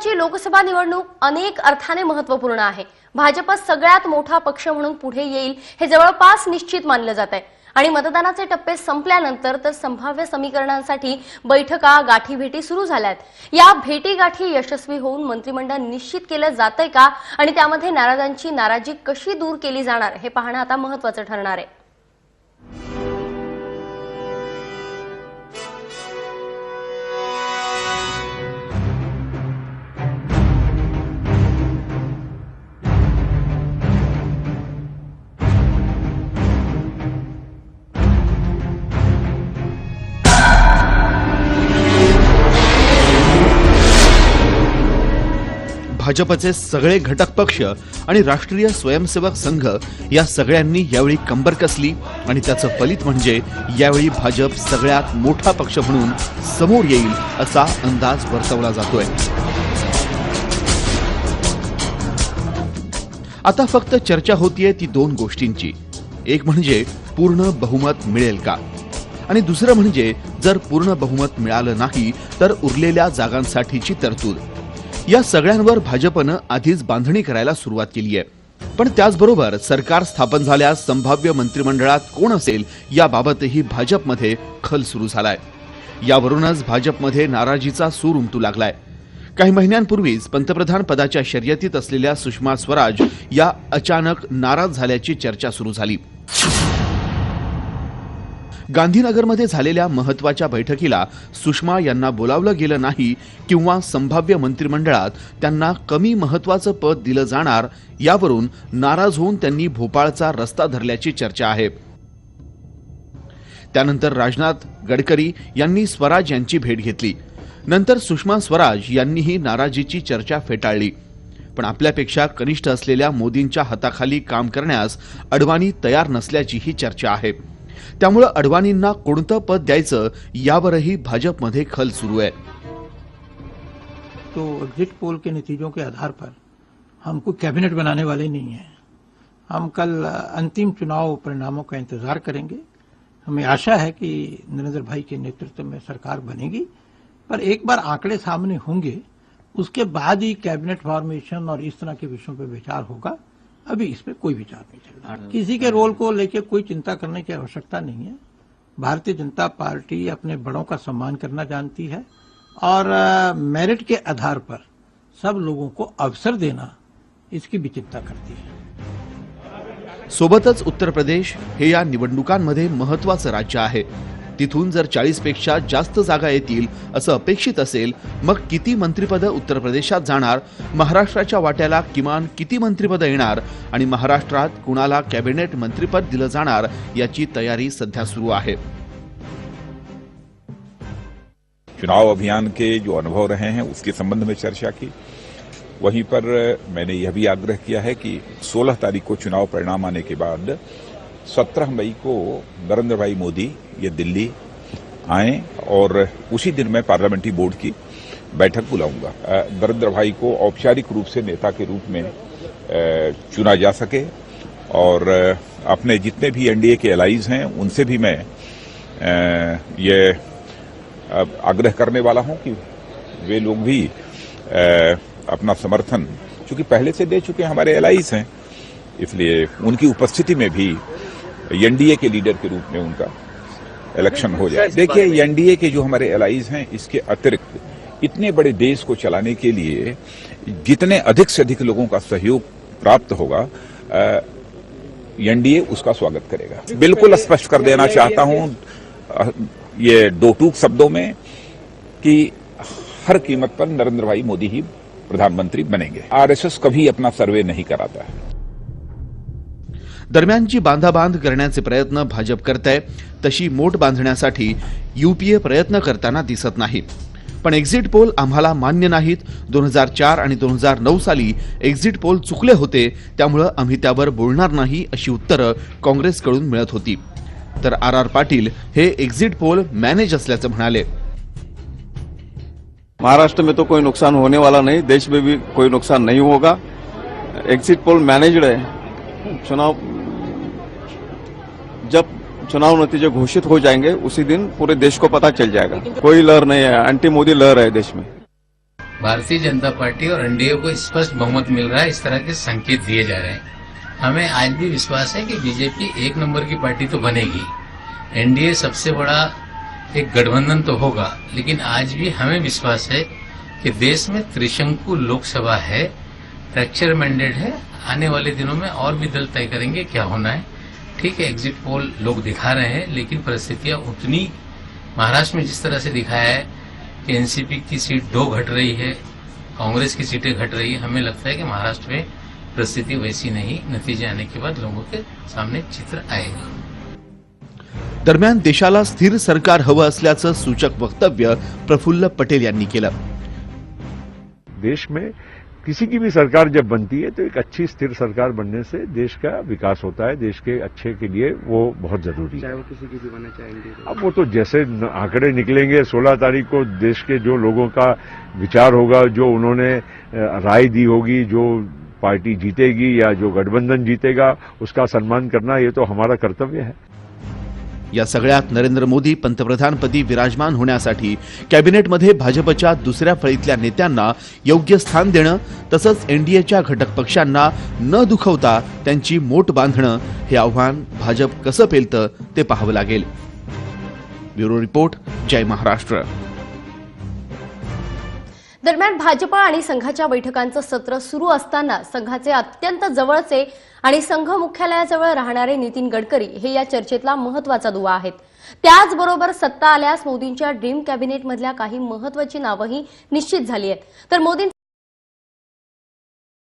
यंदाची लोकसभा निवडणूक अनेक अर्थाने महत्त्वपूर्ण आहे। भाजप सगळ्यात मोठा पक्ष म्हणून पुढे येईल हे जवळपास निश्चित मानलं जात आहे आणि मतदानाचे टप्पे संपल्यानंतर तर संभाव्य समीकरणांसाठी बैठका गाठीभेटी सुरू झाल्यात। या भेटीगाठी यशस्वी होऊन मंत्रिमंडळ निश्चित केलं जातंय का आणि त्यामध्ये नाराजांची नाराजी कशी दूर केली जाणार हे पाहणं आता महत्त्वाचं ठरणार आहे। भाजपचे सगळे घटक पक्ष आणि राष्ट्रीय स्वयंसेवक संघ या सगळ्यांनी यावेळी कंबर कसली आणि त्याचं फलित म्हणजे यावेळी भाजप सगळ्यात मोठा पक्ष म्हणून समोर येईल असा अंदाज वर्तवला जातोय। आता फक्त चर्चा होतीये ती दोन गोष्टींची, एक म्हणजे पूर्ण बहुमत मिळेल का आणि दुसरं म्हणजे जर पूर्ण बहुमत मिळालं नाही तर उरलेल्या जागांसाठीची तरतूद। या सगळ्यांवर भाजपनं आधीच बांधणी करायला सुरुवात केली आहे, पण त्याचबरोबर सरकार स्थापन झाल्यास संभाव्य मंत्रिमंडळात कोण असेल याबाबतही भाजपमध्ये खल सुरू झालाय। यावरूनच भाजपमध्ये नाराजीचा सूर उमटू लागलाय। काही महिन्यांपूर्वीच पंतप्रधान पदाच्या शर्यतीत असलेल्या सुषमा स्वराज या अचानक नाराज झाल्याची चर्चा सुरू झाली। गांधीनगरमध्ये झालेल्या महत्त्वाच्या बैठकीला सुषमा यांना बोलावलं गेलं नाही किंवा संभाव्य मंत्रिमंडळात त्यांना कमी महत्त्वाचं पद दिलं जाणार यावरून नाराज होऊन त्यांनी भोपाळचा रस्ता धरल्याची चर्चा आहे। त्यानंतर राजनाथ गडकरी यांनी स्वराज यांची भेट घेतली। नंतर सुषमा स्वराज यांनीही नाराजीची चर्चा फेटाळली, पण आपल्यापेक्षा कनिष्ठ असलेल्या मोदींच्या हाताखाली काम करण्यास अडवाणी तयार नसल्याचीही चर्चा आहे। त्यामुळे अडवाणींना कोणतं पद द्यायचं यावरही भाजपमध्ये खल सुरू आहे। तो एग्जिट पोल के नतीजों के आधार पर हम कोई कैबिनेट बनाने वाले नहीं हैं। हम कल अंतिम चुनाव परिणामों का इंतजार करेंगे। हमें आशा है कि नरेंद्र भाई के नेतृत्व में सरकार बनेगी, पर एक बार आंकड़े सामने होंगे उसके बाद ही कैबिनेट फॉर्मेशन और इस तरह के विषयों पर विचार होगा। अभी इस पे कोई विचार नहीं चल रहा। किसी के रोल को लेकर कोई चिंता करने की आवश्यकता नहीं है। भारतीय जनता पार्टी अपने बड़ों का सम्मान करना जानती है और मेरिट के आधार पर सब लोगों को अवसर देना इसकी भी चिंता करती है। सोबतच उत्तर प्रदेश हे या निवडणुकांमध्ये महत्त्वाचं राज्य आहे। तिथून जर 40 पेक्षा जास्त जागा येतील असं अपेक्षित असेल, मग किती मंत्रिपद उत्तर प्रदेशात जाणार, महाराष्ट्राच्या वाट्याला किमान किती मंत्रिपद येणार आणि महाराष्ट्रात कुणाला कॅबिनेट मंत्रिपद दिलं जाणार याची तयारी सध्या सुरू आहे। चुनाव अभियान के जो अनुभव रहे हैं उसके संबंध में चर्चा की। वहीं पर मैंने यह भी आग्रह किया है कि 16 तारीख को चुनाव परिणाम आने के बाद 17 मई को नरेंद्र भाई मोदी ये दिल्ली आए और उसी दिन मैं पार्लियामेंट्री बोर्ड की बैठक बुलाऊंगा। नरेंद्र भाई को औपचारिक रूप से नेता के रूप में चुना जा सके और अपने जितने भी एनडीए के एलाइज हैं उनसे भी मैं ये आग्रह करने वाला हूं कि वे लोग भी अपना समर्थन चूंकि पहले से दे चुके हमारे एलाइज हैं, इसलिए उनकी उपस्थिति में भी एनडीए के लीडर के रूप में उनका इलेक्शन हो जाए। देखिए, एनडीए के जो हमारे एलाइज हैं इसके अतिरिक्त इतने बड़े देश को चलाने के लिए जितने अधिक से अधिक लोगों का सहयोग प्राप्त होगा एनडीए उसका स्वागत करेगा। बिल्कुल स्पष्ट कर देना चाहता हूं ये दो टूक शब्दों में कि हर कीमत पर नरेंद्र भाई मोदी ही प्रधानमंत्री बनेंगे। आरएसएस कभी अपना सर्वे नहीं कराता है। दरम्यानची बांधाबांध करण्याचे प्रयत्न भाजप करतंय, तशी मोठ बांधण्यासाठी यूपीए प्रयत्न करताना दिसत नाही। पण एक्झिट पोल आम्हाला मान्य नाहीत। 2004 आणि 2009 साली एक्झिट पोल चुकले होते, त्यामुळे आम्ही त्यावर बोलणार नाही अशी उत्तरं काँग्रेसकडून मिळत होती। तर आर पाटील हे एक्झिट पोल मॅनेज असल्याचं म्हणाले। महाराष्ट्र में तो कोई नुकसान होने वाला नहीं, देश में भी कोई नुकसान नहीं होगा। एग्जिट पोल मैनेज्ड है। जब चुनाव नतीजे घोषित हो जाएंगे उसी दिन पूरे देश को पता चल जाएगा। कोई लहर नहीं है, एंटी मोदी लहर है देश में। भारतीय जनता पार्टी और एनडीए को स्पष्ट बहुमत मिल रहा है, इस तरह के संकेत दिए जा रहे हैं। हमें आज भी विश्वास है कि बीजेपी एक नंबर की पार्टी तो बनेगी, एनडीए सबसे बड़ा एक गठबंधन तो होगा, लेकिन आज भी हमें विश्वास है कि देश में त्रिशंकु लोकसभा है, फ्रैक्चर मैंडेट है। आने वाले दिनों में और भी दल तय करेंगे क्या होना है। ठीक है, एग्जिट पोल लोग दिखा रहे हैं, लेकिन परिस्थितियां उतनी महाराष्ट्र में जिस तरह से दिखाया है कि एनसीपी की सीट 2 घट रही है, कांग्रेस की सीटें घट रही है, हमें लगता है कि महाराष्ट्र में परिस्थिति वैसी नहीं, नतीजे आने के बाद लोगों के सामने चित्र आएगा। दरम्यान देशाला स्थिर सरकार हवं असल्याचं सूचक वक्तव्य प्रफुल्ल पटेल यांनी केलं। देश में किसी की भी सरकार जब बनती है तो एक अच्छी स्थिर सरकार बनने से देश का विकास होता है, देश के अच्छे के लिए वो बहुत जरूरी है। चाहे वो किसी की भी बनना चाहेंगे। अब वो तो जैसे आंकड़े निकलेंगे 16 तारीख को देश के जो लोगों का विचार होगा, जो उन्होंने राय दी होगी, जो पार्टी जीतेगी या जो गठबंधन जीतेगा उसका सम्मान करना ये तो हमारा कर्तव्य है। या सगळ्यात नरेंद्र मोदी पंतप्रधानपदी विराजमान होण्यासाठी कॅबिनेटमध्ये भाजपच्या दुसऱ्या फळीतल्या नेत्यांना योग्य स्थान देणं तसंच एनडीएच्या घटक पक्षांना न दुखवता त्यांची मोट बांधणं हे आव्हान भाजप कसं पेलतं ते पाहावं लागेल। ब्युरो रिपोर्ट, जय महाराष्ट्र। दरम्यान भाजप आणि संघाच्या बैठकांचं सत्र सुरू असताना संघाचे अत्यंत जवळचे आणि संघ मुख्यालयाजवळ राहणारे नितीन गडकरी हे या चर्चेतला महत्त्वाचा दुवा आहेत। त्याचबरोबर सत्ता आल्यास मोदींच्या ड्रीम कॅबिनेटमधल्या काही महत्त्वाची नावंही निश्चित झाली आहेत। तर मोदींचे